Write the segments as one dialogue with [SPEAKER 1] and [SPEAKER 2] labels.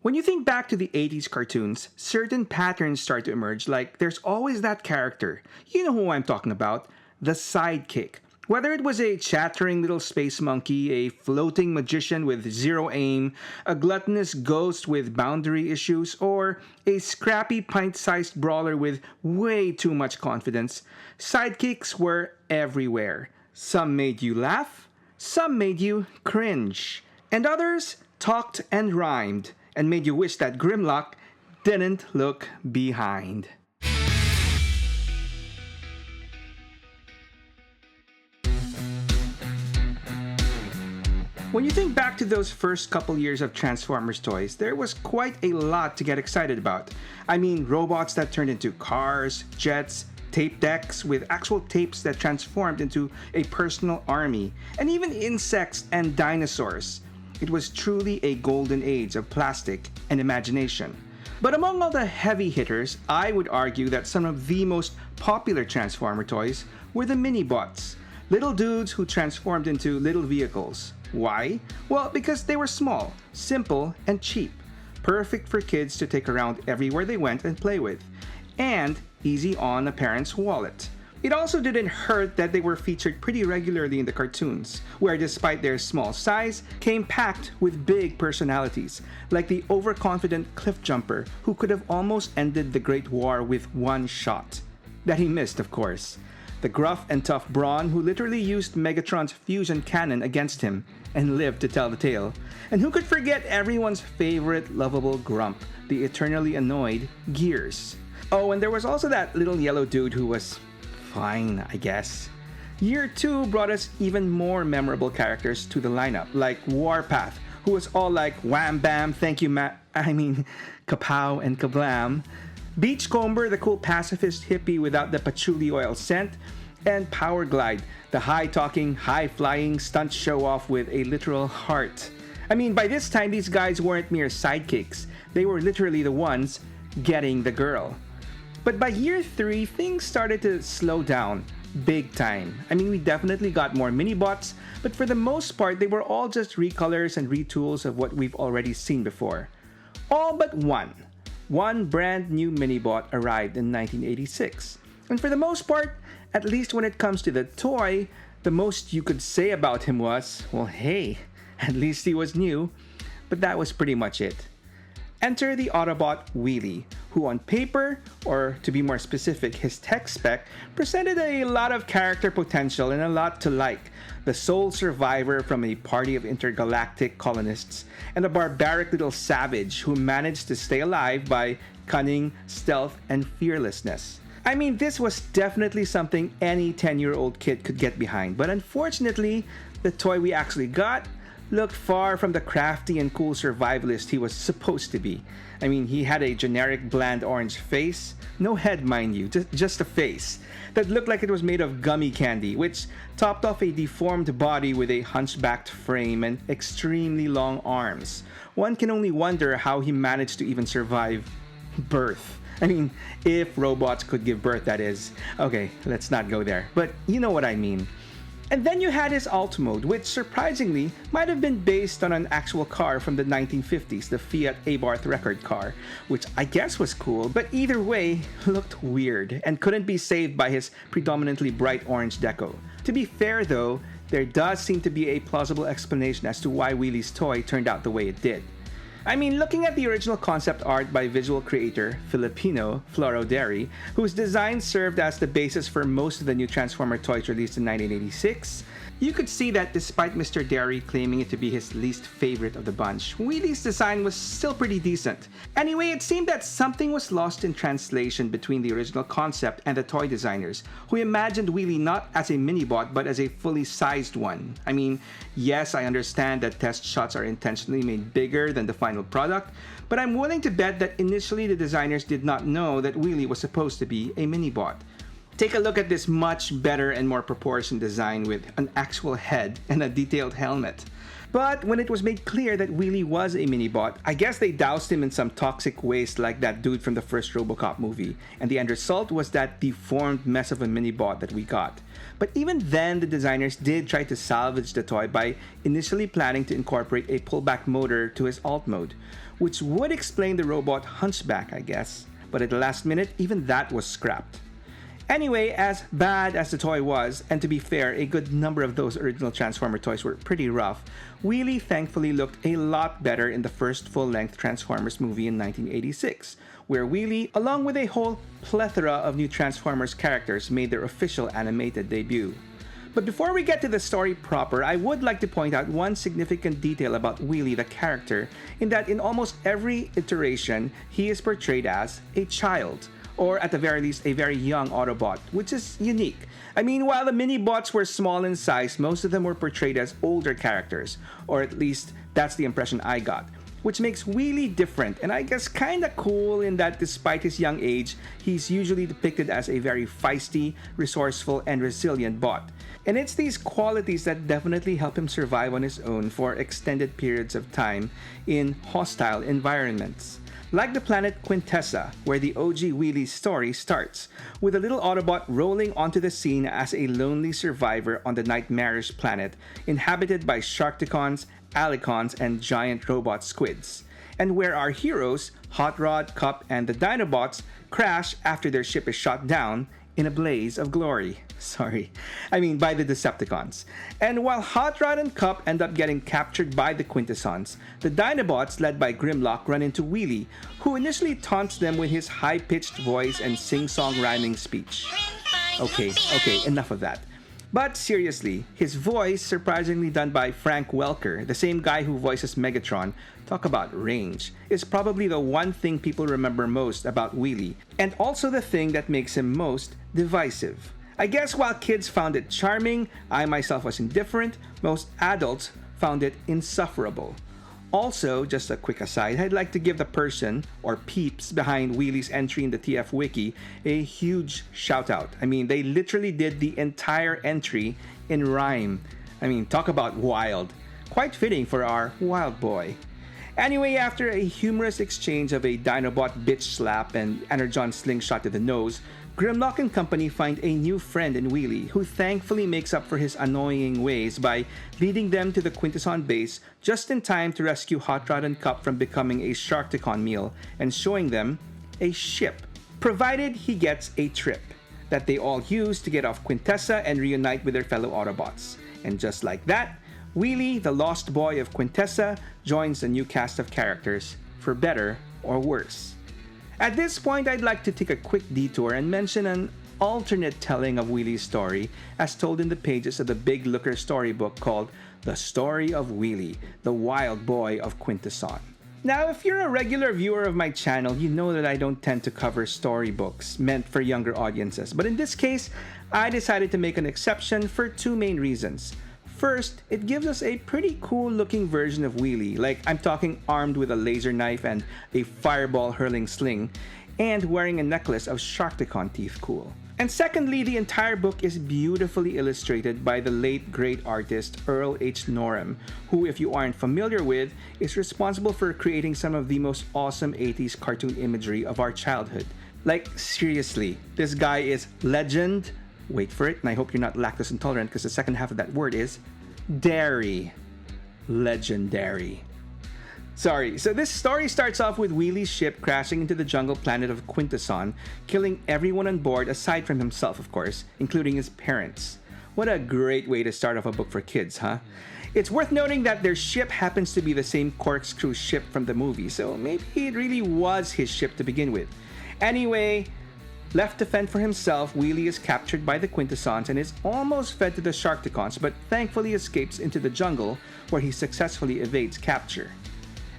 [SPEAKER 1] When you think back to the 80s cartoons, certain patterns start to emerge, like there's always that character. You know who I'm talking about, the sidekick. Whether it was a chattering little space monkey, a floating magician with zero aim, a gluttonous ghost with boundary issues, or a scrappy pint-sized brawler with way too much confidence, sidekicks were everywhere. Some made you laugh, some made you cringe, and others talked and rhymed and made you wish that Grimlock didn't look behind. When you think back to those first couple years of Transformers toys, there was quite a lot to get excited about. I mean, robots that turned into cars, jets, tape decks with actual tapes that transformed into a personal army, and even insects and dinosaurs. It was truly a golden age of plastic and imagination. But among all the heavy hitters, I would argue that some of the most popular Transformer toys were the mini-bots, little dudes who transformed into little vehicles. Why? Well, because they were small, simple, and cheap, perfect for kids to take around everywhere they went and play with, and easy on a parent's wallet. It also didn't hurt that they were featured pretty regularly in the cartoons, where despite their small size, came packed with big personalities, like the overconfident cliff jumper who could have almost ended the Great War with one shot. That he missed, of course. The gruff and tough Brawn who literally used Megatron's fusion cannon against him and lived to tell the tale. And who could forget everyone's favorite lovable grump, the eternally annoyed Gears. Oh, and there was also that little yellow dude who was fine, I guess. Year 2 brought us even more memorable characters to the lineup, like Warpath, who was all like wham bam, thank you kapow and kablam. Beachcomber, the cool pacifist hippie without the patchouli oil scent, and Powerglide, the high-talking, high-flying stunt show-off with a literal heart. I mean, by this time, these guys weren't mere sidekicks. They were literally the ones getting the girl. But by year 3, things started to slow down, big time. I mean, we definitely got more mini-bots, but for the most part, they were all just recolors and retools of what we've already seen before. All but one. One brand new mini-bot arrived in 1986. And for the most part, at least when it comes to the toy, the most you could say about him was, well, hey, at least he was new. But that was pretty much it. Enter the Autobot Wheelie, who on paper, or to be more specific, his tech spec, presented a lot of character potential and a lot to like. The sole survivor from a party of intergalactic colonists, and a barbaric little savage who managed to stay alive by cunning, stealth, and fearlessness. I mean, this was definitely something any 10-year-old kid could get behind, but unfortunately, the toy we actually got looked far from the crafty and cool survivalist he was supposed to be. I mean, he had a generic bland orange face, no head mind you, just a face, that looked like it was made of gummy candy, which topped off a deformed body with a hunchbacked frame and extremely long arms. One can only wonder how he managed to even survive birth. I mean, if robots could give birth, that is. Okay, let's not go there, but you know what I mean. And then you had his alt mode, which surprisingly might have been based on an actual car from the 1950s, the Fiat Abarth record car, which I guess was cool, but either way looked weird and couldn't be saved by his predominantly bright orange deco. To be fair though, there does seem to be a plausible explanation as to why Wheelie's toy turned out the way it did. I mean, looking at the original concept art by visual creator Filipino Floro Derry, whose design served as the basis for most of the new Transformer toys released in 1986, you could see that despite Mr. Derry claiming it to be his least favorite of the bunch, Wheelie's design was still pretty decent. Anyway, it seemed that something was lost in translation between the original concept and the toy designers, who imagined Wheelie not as a mini-bot but as a fully sized one. I mean, yes, I understand that test shots are intentionally made bigger than the final product, but I'm willing to bet that initially the designers did not know that Wheelie was supposed to be a mini-bot. Take a look at this much better and more proportioned design with an actual head and a detailed helmet. But when it was made clear that Wheelie was a mini-bot, I guess they doused him in some toxic waste like that dude from the first RoboCop movie, and the end result was that deformed mess of a mini-bot that we got. But even then, the designers did try to salvage the toy by initially planning to incorporate a pullback motor to his alt mode, which would explain the robot hunchback, I guess. But at the last minute, even that was scrapped. Anyway, as bad as the toy was, and to be fair, a good number of those original Transformer toys were pretty rough, Wheelie thankfully looked a lot better in the first full-length Transformers movie in 1986, where Wheelie, along with a whole plethora of new Transformers characters, made their official animated debut. But before we get to the story proper, I would like to point out one significant detail about Wheelie the character, in that in almost every iteration, he is portrayed as a child, or at the very least, a very young Autobot, which is unique. I mean, while the mini-bots were small in size, most of them were portrayed as older characters, or at least that's the impression I got, which makes Wheelie different, and I guess kinda cool in that despite his young age, he's usually depicted as a very feisty, resourceful, and resilient bot. And it's these qualities that definitely help him survive on his own for extended periods of time in hostile environments. Like the planet Quintessa, where the OG Wheelie story starts, with a little Autobot rolling onto the scene as a lonely survivor on the nightmarish planet, inhabited by Sharkticons, Alicons, and giant robot squids, and where our heroes, Hot Rod, Cup, and the Dinobots, crash after their ship is shot down in a blaze of glory. By the Decepticons. And while Hot Rod and Cup end up getting captured by the Quintessons, the Dinobots, led by Grimlock, run into Wheelie, who initially taunts them with his high-pitched voice and sing-song rhyming speech. Okay, enough of that. But seriously, his voice, surprisingly done by Frank Welker, the same guy who voices Megatron, talk about range, is probably the one thing people remember most about Wheelie, and also the thing that makes him most divisive. I guess while kids found it charming, I myself was indifferent, most adults found it insufferable. Also, just a quick aside, I'd like to give the person, or peeps, behind Wheelie's entry in the TF Wiki a huge shout out. They literally did the entire entry in rhyme. Talk about wild. Quite fitting for our wild boy. Anyway, after a humorous exchange of a Dinobot bitch slap and Energon slingshot to the nose, Grimlock and company find a new friend in Wheelie, who thankfully makes up for his annoying ways by leading them to the Quintesson base just in time to rescue Hot Rod and Cup from becoming a Sharkticon meal and showing them a ship, provided he gets a trip, that they all use to get off Quintessa and reunite with their fellow Autobots. And just like that, Wheelie, the lost boy of Quintessa, joins a new cast of characters, for better or worse. At this point, I'd like to take a quick detour and mention an alternate telling of Wheelie's story as told in the pages of the Big Looker storybook called The Story of Wheelie, the Wild Boy of Quintesson. Now, if you're a regular viewer of my channel, you know that I don't tend to cover storybooks meant for younger audiences, but in this case, I decided to make an exception for two main reasons. First, it gives us a pretty cool looking version of Wheelie, like I'm talking armed with a laser knife and a fireball hurling sling, and wearing a necklace of Sharkticon teeth cool. And secondly, the entire book is beautifully illustrated by the late great artist Earl H. Norem, who, if you aren't familiar with, is responsible for creating some of the most awesome 80s cartoon imagery of our childhood. Like, seriously, this guy is legend. Wait for it, and I hope you're not lactose intolerant because the second half of that word is dairy. Legendary. Sorry, so this story starts off with Wheelie's ship crashing into the jungle planet of Quintesson, killing everyone on board aside from himself, of course, including his parents. What a great way to start off a book for kids, huh? It's worth noting that their ship happens to be the same corkscrew ship from the movie, so maybe it really was his ship to begin with. Anyway, left to fend for himself, Wheelie is captured by the Quintessons and is almost fed to the Sharkticons, but thankfully escapes into the jungle where he successfully evades capture.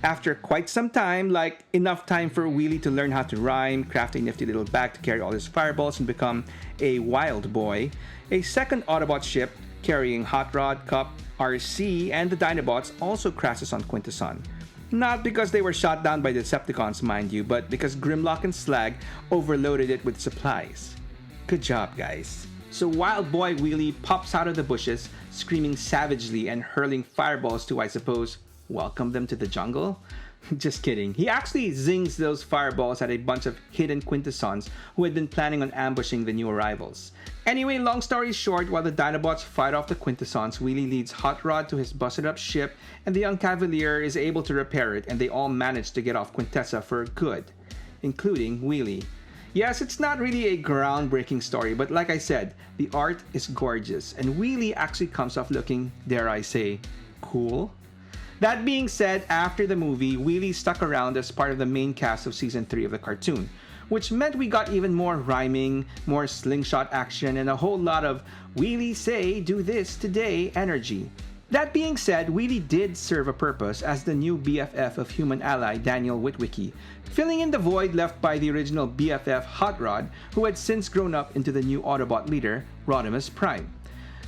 [SPEAKER 1] After quite some time, like enough time for Wheelie to learn how to rhyme, craft a nifty little bag to carry all his fireballs and become a wild boy, a second Autobot ship carrying Hot Rod, Cup, RC, and the Dinobots also crashes on Quintesson. Not because they were shot down by Decepticons, mind you, but because Grimlock and Slag overloaded it with supplies. Good job, guys. So Wild Boy Wheelie pops out of the bushes, screaming savagely and hurling fireballs to, I suppose, welcome them to the jungle? Just kidding. He actually zings those fireballs at a bunch of hidden quintessons who had been planning on ambushing the new arrivals. Anyway, long story short, while the Dinobots fight off the quintessons, Wheelie leads Hot Rod to his busted up ship, and the young Cavalier is able to repair it, and they all manage to get off Quintessa for good, including Wheelie. Yes, it's not really a groundbreaking story, but like I said, the art is gorgeous, and Wheelie actually comes off looking, dare I say, cool. That being said, after the movie, Wheelie stuck around as part of the main cast of season 3 of the cartoon, which meant we got even more rhyming, more slingshot action, and a whole lot of Wheelie say, do this today energy. That being said, Wheelie did serve a purpose as the new BFF of human ally Daniel Witwicky, filling in the void left by the original BFF Hot Rod, who had since grown up into the new Autobot leader, Rodimus Prime.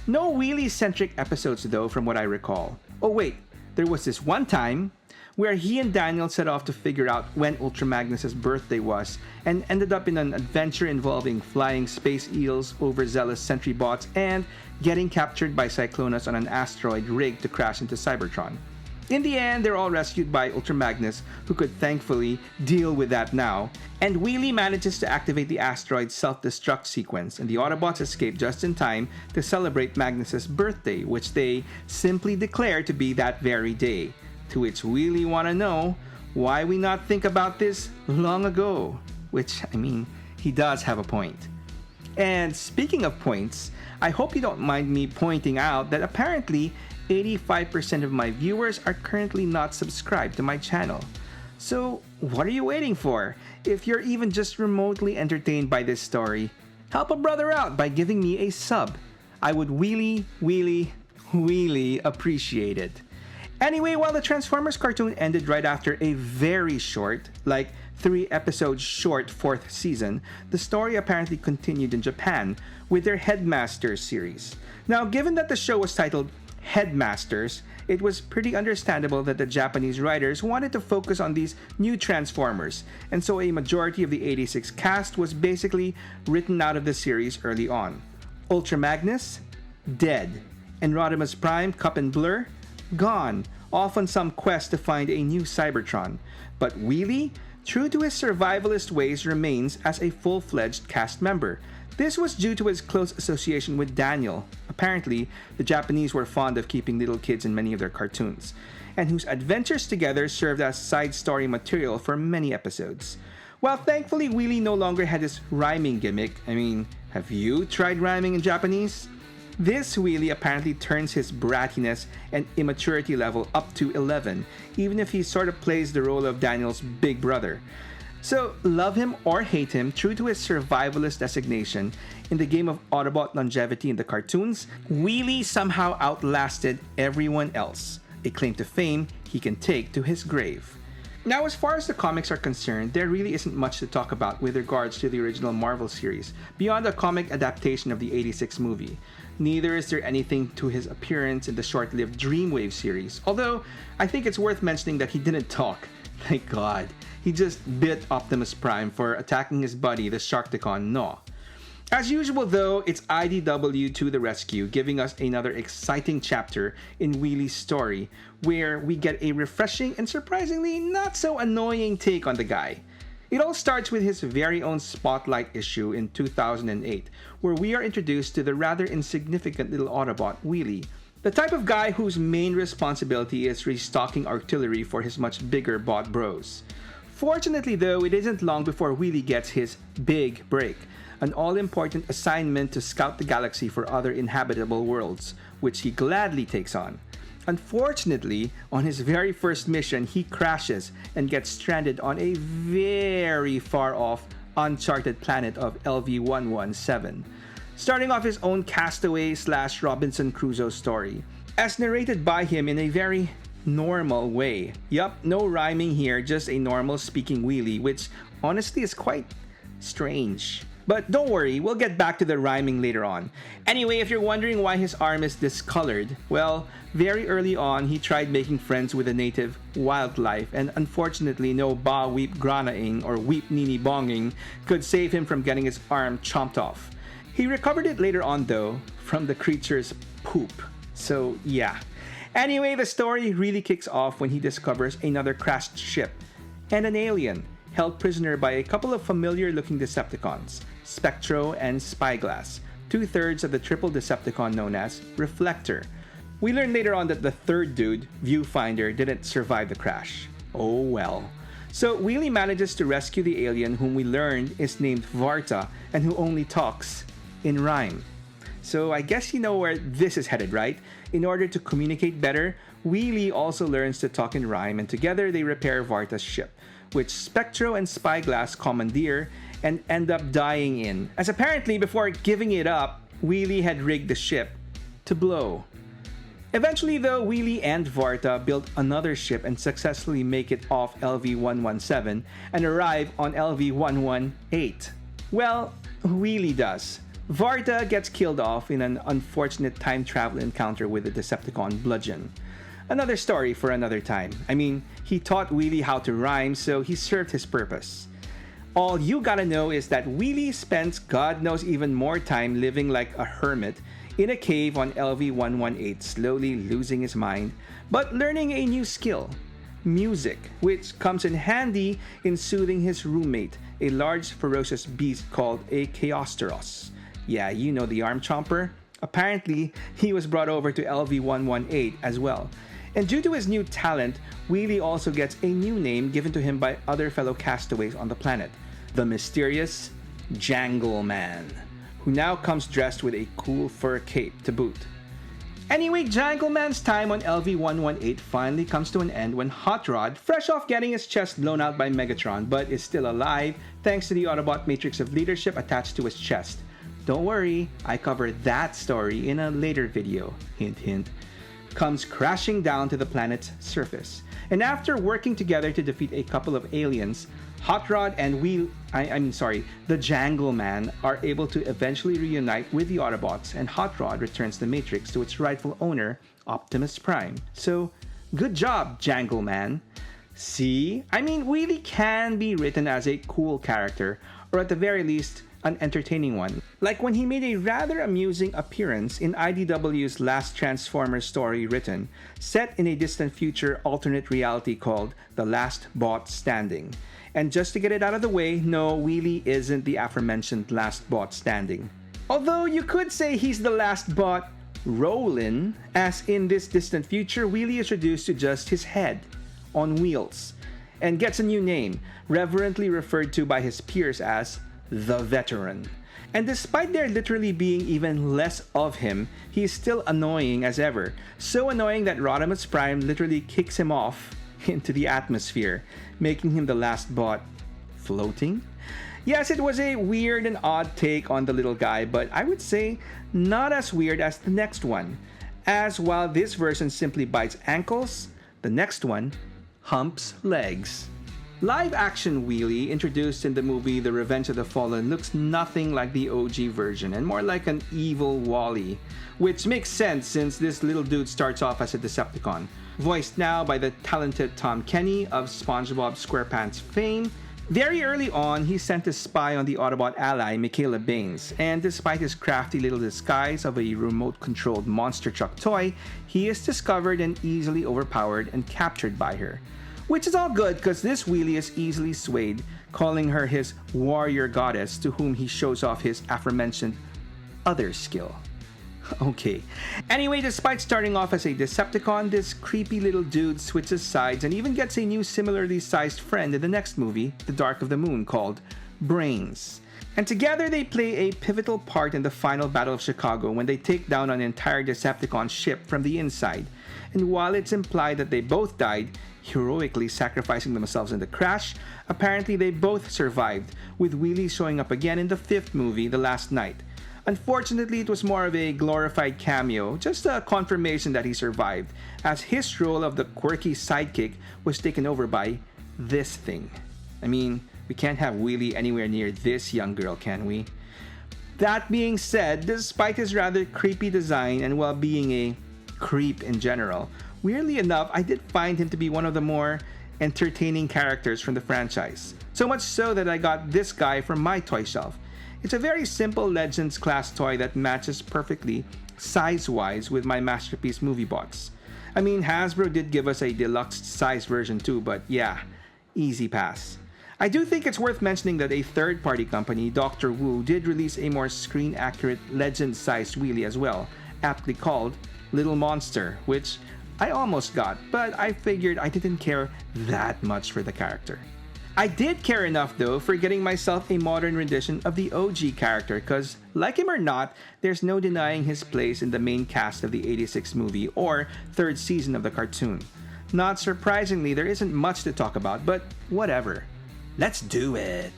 [SPEAKER 1] No Wheelie-centric episodes though, from what I recall. Oh wait, there was this one time where he and Daniel set off to figure out when Ultra Magnus's birthday was and ended up in an adventure involving flying space eels, overzealous sentry bots, and getting captured by Cyclonus on an asteroid rigged to crash into Cybertron. In the end, they're all rescued by Ultra Magnus, who could thankfully deal with that now, and Wheelie manages to activate the asteroid's self-destruct sequence, and the Autobots escape just in time to celebrate Magnus's birthday, which they simply declare to be that very day. To which Wheelie wanna know, why we not think about this long ago? Which, I mean, he does have a point. And speaking of points, I hope you don't mind me pointing out that apparently 85% of my viewers are currently not subscribed to my channel. So what are you waiting for? If you're even just remotely entertained by this story, help a brother out by giving me a sub. I would really appreciate it. Anyway, while the Transformers cartoon ended right after a very short, like 3 episodes short 4th season, the story apparently continued in Japan with their Headmasters series. Now, given that the show was titled Headmasters, it was pretty understandable that the Japanese writers wanted to focus on these new Transformers, and so a majority of the 86 cast was basically written out of the series early on. Ultra Magnus? Dead. And Rodimus Prime, Cup and Blur? Gone, off on some quest to find a new Cybertron. But Wheelie, true to his survivalist ways, remains as a full-fledged cast member. This was due to his close association with Daniel. Apparently, the Japanese were fond of keeping little kids in many of their cartoons, and whose adventures together served as side story material for many episodes. While thankfully Wheelie no longer had his rhyming gimmick, I mean, have you tried rhyming in Japanese? This Wheelie apparently turns his brattiness and immaturity level up to 11, even if he sort of plays the role of Daniel's big brother. So, love him or hate him, true to his survivalist designation, in the game of Autobot longevity in the cartoons, Wheelie somehow outlasted everyone else, a claim to fame he can take to his grave. Now, as far as the comics are concerned, there really isn't much to talk about with regards to the original Marvel series, beyond a comic adaptation of the 86 movie. Neither is there anything to his appearance in the short-lived Dreamwave series, although I think it's worth mentioning that he didn't talk. Thank God. He just bit Optimus Prime for attacking his buddy, the Sharkticon No. As usual though, it's IDW To The Rescue, giving us another exciting chapter in Wheelie's story, where we get a refreshing and surprisingly not so annoying take on the guy. It all starts with his very own Spotlight issue in 2008, where we are introduced to the rather insignificant little Autobot, Wheelie, the type of guy whose main responsibility is restocking artillery for his much bigger bot bros. Fortunately though, it isn't long before Wheelie gets his big break, an all-important assignment to scout the galaxy for other inhabitable worlds, which he gladly takes on. Unfortunately, on his very first mission, he crashes and gets stranded on a very far-off, uncharted planet of LV-117, starting off his own Castaway/Robinson Crusoe story, as narrated by him in a very normal way. Yup, no rhyming here, just a normal speaking Wheelie, which honestly is quite strange. But don't worry, we'll get back to the rhyming later on. Anyway, if you're wondering why his arm is discolored, well, very early on, he tried making friends with the native wildlife, and unfortunately no ba weep granaing or weep nini bonging could save him from getting his arm chomped off. He recovered it later on though, from the creature's poop. So yeah. Anyway, the story really kicks off when he discovers another crashed ship and an alien held prisoner by a couple of familiar-looking Decepticons, Spectro and Spyglass, two-thirds of the triple Decepticon known as Reflector. We learn later on that the third dude, Viewfinder, didn't survive the crash. Oh well. So Wheelie manages to rescue the alien whom we learned is named Varta and who only talks in rhyme. So I guess you know where this is headed, right? In order to communicate better, Wheelie also learns to talk in rhyme, and together they repair Varta's ship, which Spectro and Spyglass commandeer and end up dying in, as apparently before giving it up, Wheelie had rigged the ship to blow. Eventually though, Wheelie and Varta build another ship and successfully make it off LV-117 and arrive on LV-118. Well, Wheelie does. Varta gets killed off in an unfortunate time travel encounter with the Decepticon Bludgeon. Another story for another time. I mean, he taught Wheelie how to rhyme, so he served his purpose. All you gotta know is that Wheelie spends God knows even more time living like a hermit in a cave on LV-118, slowly losing his mind, but learning a new skill, music, which comes in handy in soothing his roommate, a large ferocious beast called a Chaosteros. Yeah, you know the arm chomper? Apparently, he was brought over to LV-118 as well. And due to his new talent, Wheelie also gets a new name given to him by other fellow castaways on the planet, the mysterious Jangle Man, who now comes dressed with a cool fur cape to boot. Anyway, Jangle Man's time on LV-118 finally comes to an end when Hot Rod, fresh off getting his chest blown out by Megatron but is still alive thanks to the Autobot Matrix of Leadership attached to his chest. Don't worry, I covered that story in a later video, hint hint, comes crashing down to the planet's surface. And after working together to defeat a couple of aliens, Hot Rod and the Jangle Man are able to eventually reunite with the Autobots, and Hot Rod returns the Matrix to its rightful owner, Optimus Prime. So, good job, Jangle Man. See? I mean, Wheelie can be written as a cool character, or at the very least, an entertaining one. Like when he made a rather amusing appearance in IDW's last Transformers story written, set in a distant future alternate reality called The Last Bot Standing. And just to get it out of the way, no, Wheelie isn't the aforementioned last bot standing. Although you could say he's the last bot rolling, as in this distant future, Wheelie is reduced to just his head on wheels and gets a new name, reverently referred to by his peers as the Veteran. And despite there literally being even less of him, he is still annoying as ever. So annoying that Rodimus Prime literally kicks him off into the atmosphere, making him the last bot floating. Yes, it was a weird and odd take on the little guy, but I would say not as weird as the next one. As while this version simply bites ankles, the next one humps legs. Live-action Wheelie, introduced in the movie The Revenge of the Fallen, looks nothing like the OG version and more like an evil Wall-E, which makes sense since this little dude starts off as a Decepticon, voiced now by the talented Tom Kenny of SpongeBob SquarePants fame. Very early on, he sent to spy on the Autobot ally Michaela Baines, and despite his crafty little disguise of a remote-controlled monster truck toy, he is discovered and easily overpowered and captured by her. Which is all good because this Wheelie is easily swayed, calling her his warrior goddess, to whom he shows off his aforementioned other skill. Okay. Anyway, despite starting off as a Decepticon, this creepy little dude switches sides and even gets a new similarly sized friend in the next movie, The Dark of the Moon, called Brains. And together they play a pivotal part in the final Battle of Chicago when they take down an entire Decepticon ship from the inside. And while it's implied that they both died, heroically sacrificing themselves in the crash, apparently they both survived, with Wheelie showing up again in the fifth movie, The Last Night. Unfortunately, it was more of a glorified cameo, just a confirmation that he survived, as his role of the quirky sidekick was taken over by this thing. I mean, we can't have Wheelie anywhere near this young girl, can we? That being said, despite his rather creepy design and while being a creep in general, weirdly enough, I did find him to be one of the more entertaining characters from the franchise. So much so that I got this guy from my toy shelf. It's a very simple Legends class toy that matches perfectly size-wise with my Masterpiece movie bots. I mean, Hasbro did give us a deluxe size version too, but yeah, easy pass. I do think it's worth mentioning that a third-party company, Dr. Wu, did release a more screen-accurate Legend-sized wheelie as well, aptly called Little Monster, which I almost got, but I figured I didn't care that much for the character. I did care enough though for getting myself a modern rendition of the OG character, cause like him or not, there's no denying his place in the main cast of the 86 movie or third season of the cartoon. Not surprisingly, there isn't much to talk about, but whatever. Let's do it!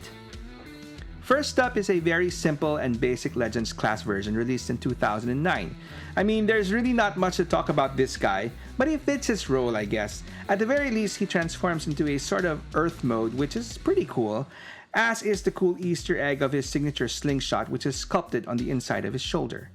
[SPEAKER 1] First up is a very simple and basic Legends class version released in 2009. I mean, there's really not much to talk about this guy, but he fits his role, I guess. At the very least, he transforms into a sort of Earth mode, which is pretty cool, as is the cool Easter egg of his signature slingshot, which is sculpted on the inside of his shoulder.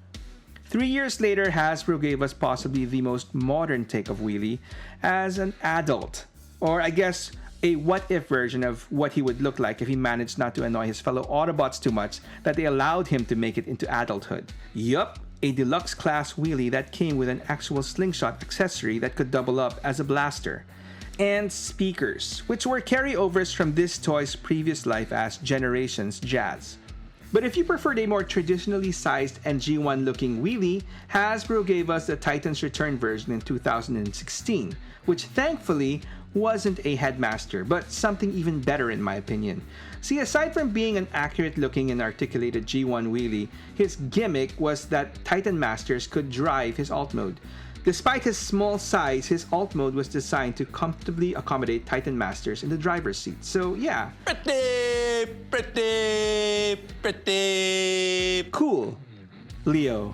[SPEAKER 1] 3 years later, Hasbro gave us possibly the most modern take of Wheelie as an adult, or I guess a what-if version of what he would look like if he managed not to annoy his fellow Autobots too much that they allowed him to make it into adulthood. Yup, a deluxe class wheelie that came with an actual slingshot accessory that could double up as a blaster. And speakers, which were carryovers from this toy's previous life as Generations Jazz. But if you preferred a more traditionally sized and G1 looking wheelie, Hasbro gave us the Titan's Return version in 2016, which thankfully wasn't a headmaster, but something even better in my opinion. See, aside from being an accurate looking and articulated G1 wheelie, his gimmick was that Titan Masters could drive his alt mode. Despite his small size, his alt mode was designed to comfortably accommodate Titan Masters in the driver's seat. So yeah. Pretty cool. Leo.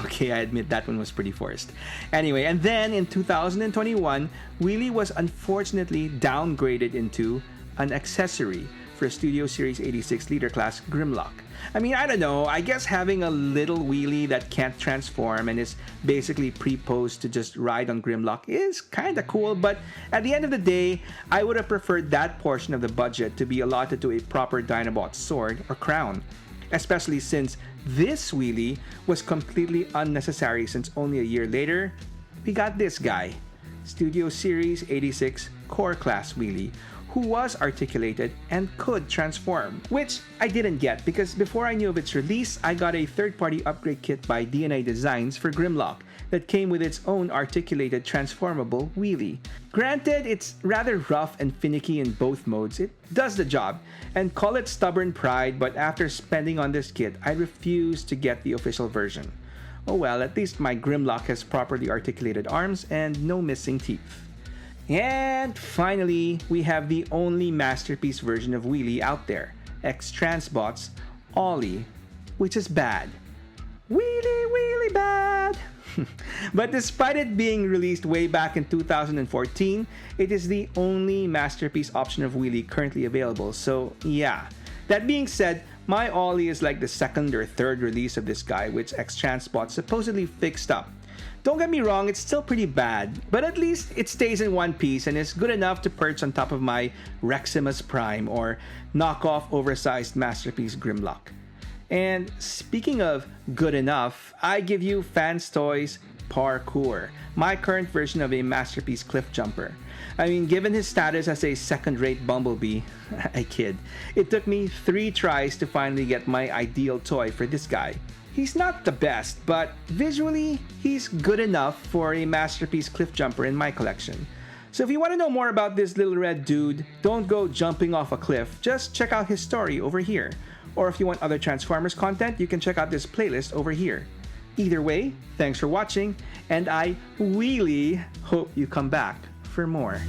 [SPEAKER 1] Okay, I admit that one was pretty forced. Anyway, and then in 2021, Wheelie was unfortunately downgraded into an accessory for Studio Series 86 Leader Class Grimlock. I mean, I don't know, I guess having a little wheelie that can't transform and is basically pre-posed to just ride on Grimlock is kinda cool, but at the end of the day, I would have preferred that portion of the budget to be allotted to a proper Dinobot sword or crown. Especially since this wheelie was completely unnecessary since only a year later, we got this guy, Studio Series 86 Core Class Wheelie, who was articulated and could transform, which I didn't get because before I knew of its release, I got a third-party upgrade kit by DNA Designs for Grimlock that came with its own articulated transformable wheelie. Granted, it's rather rough and finicky in both modes. It does the job, and call it stubborn pride, but after spending on this kit, I refuse to get the official version. Oh well, at least my Grimlock has properly articulated arms and no missing teeth. And finally, we have the only masterpiece version of Wheelie out there, X-Transbot's Ollie, which is bad. Wheelie bad! But despite it being released way back in 2014, it is the only masterpiece option of Wheelie currently available, so yeah. That being said, my Ollie is like the second or third release of this guy, which X-Transbot supposedly fixed up. Don't get me wrong, it's still pretty bad, but at least it stays in one piece and is good enough to perch on top of my Reximus Prime or knockoff oversized masterpiece Grimlock. And speaking of good enough, I give you Fans Toys Parkour, my current version of a masterpiece cliff jumper. I mean, given his status as a second-rate Bumblebee, I kid, it took me 3 tries to finally get my ideal toy for this guy. He's not the best, but visually, he's good enough for a masterpiece cliff jumper in my collection. So if you want to know more about this little red dude, don't go jumping off a cliff, just check out his story over here. Or if you want other Transformers content, you can check out this playlist over here. Either way, thanks for watching, and I really hope you come back for more.